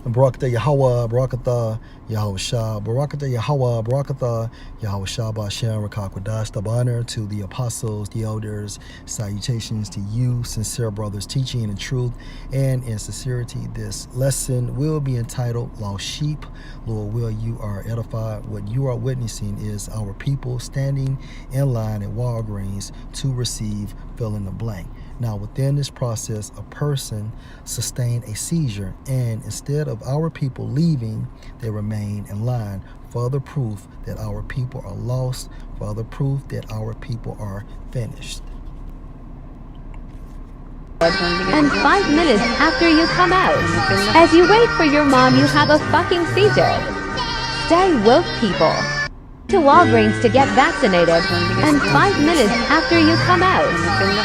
Barakatah Yahweh, Barakatah Yahushua, Barakatah Yahweh, Barakatah Yahushua, Ba'ashem, Rakakwadash, the honor to the apostles, the elders, salutations to you, sincere brothers, teaching in truth and in sincerity. This lesson will be entitled Lost Sheep. Lord, will you are edified. What you are witnessing is our people standing in line at Walgreens to receive fill in the blank. Now, within this process, a person sustained a seizure, and instead of our people leaving, they remain in line. Further proof that our people are lost. Further proof that our people are finished. And 5 minutes after you come out, as you wait for your mom, you have a fucking seizure. Stay woke, people. To Walgreens to get vaccinated, and 5 minutes after you come out,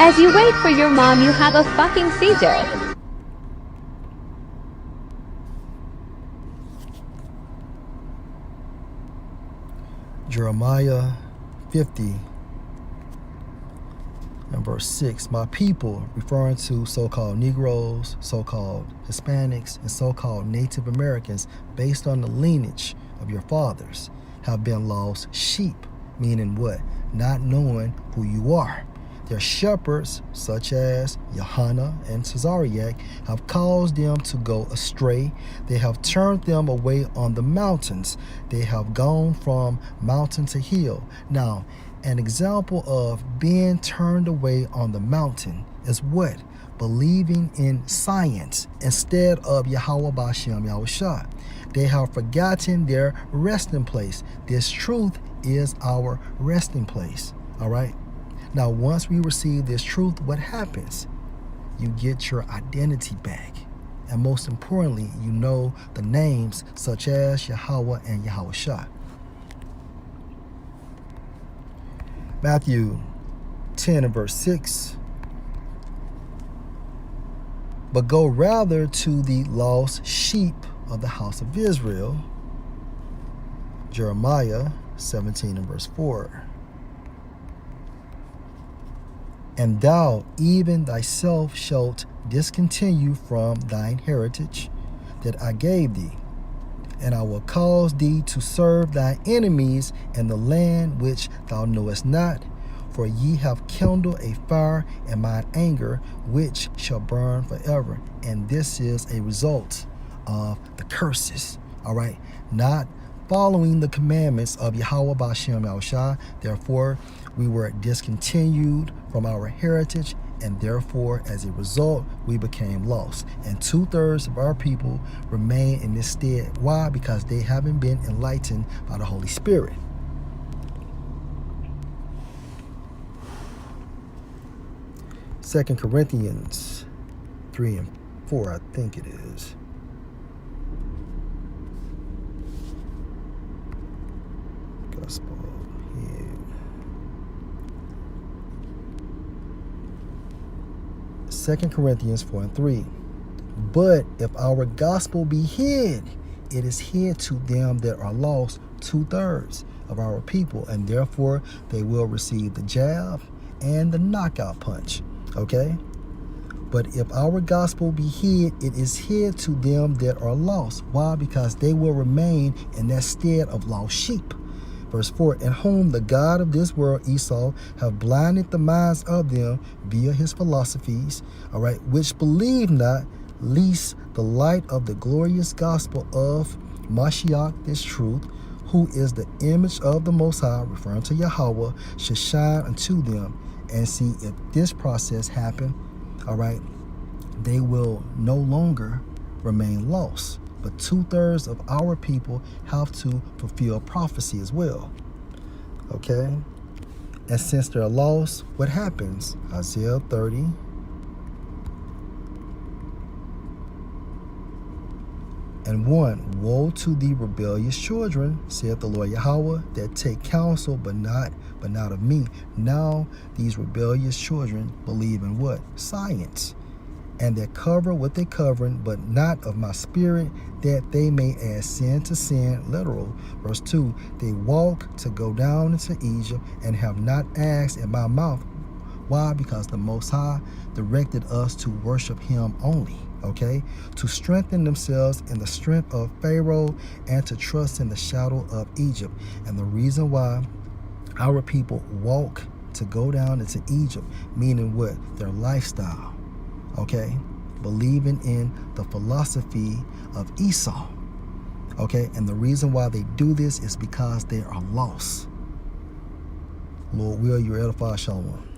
as you wait for your mom, you have a fucking seizure. Jeremiah 50 and verse 6. My people, referring to so-called Negroes, so-called Hispanics, and so-called Native Americans, based on the lineage of your fathers, have been lost sheep, meaning what? Not knowing who you are. Their shepherds, such as Johanna and Cesariak, have caused them to go astray. They have turned them away on the mountains. They have gone from mountain to hill. Now, an example of being turned away on the mountain is what? Believing in science instead of Yahweh Ba'ashem Yahushua. They have forgotten their resting place. This truth is our resting place. All right. Now, once we receive this truth, what happens? You get your identity back. And most importantly, you know the names such as Yahweh and Yahushua. Matthew 10 and verse 6. But go rather to the lost sheep of the house of Israel. Jeremiah 17 and verse 4. And thou even thyself shalt discontinue from thine heritage that I gave thee, and I will cause thee to serve thy enemies in the land which thou knowest not, for ye have kindled a fire in mine anger, which shall burn forever. And this is a result of the curses, all right? Not following the commandments of Yahweh Ba'ashem Yahushua. Therefore, we were discontinued from our heritage, and therefore, as a result, we became lost. And 2/3 of our people remain in this stead. Why? Because they haven't been enlightened by the Holy Spirit. Second Corinthians 3 and 4, I think it is. Gospel here. 2 Corinthians 4 and 3. But if our gospel be hid, it is hid to them that are lost, 2/3 of our people, and therefore they will receive the jab and the knockout punch. Okay? But if our gospel be hid, it is hid to them that are lost. Why? Because they will remain in that stead of lost sheep. Verse 4, in whom the God of this world, Esau, have blinded the minds of them via his philosophies, all right, which believe not, lest the light of the glorious gospel of Mashiach, this truth, who is the image of the Most High, referring to Yahweh, should shine unto them. And see, if this process happen, all right, they will no longer remain lost. But 2/3 of our people have to fulfill prophecy as well. Okay? And since they're lost, what happens? Isaiah 30. And 1, woe to the rebellious children, saith the Lord Yahweh, that take counsel, but not of me. Now these rebellious children believe in what? Science. And that cover what they covering, but not of my spirit, that they may add sin to sin, literal. Verse 2, they walk to go down into Egypt, and have not asked in my mouth. Why? Because the Most High directed us to worship him only. okay, to strengthen themselves in the strength of Pharaoh and to trust in the shadow of Egypt. And the reason why our people walk to go down into Egypt, meaning what? Their lifestyle, okay, believing in the philosophy of Esau, okay, and the reason why they do this is because they are lost. Lord will, you edify. Shalom.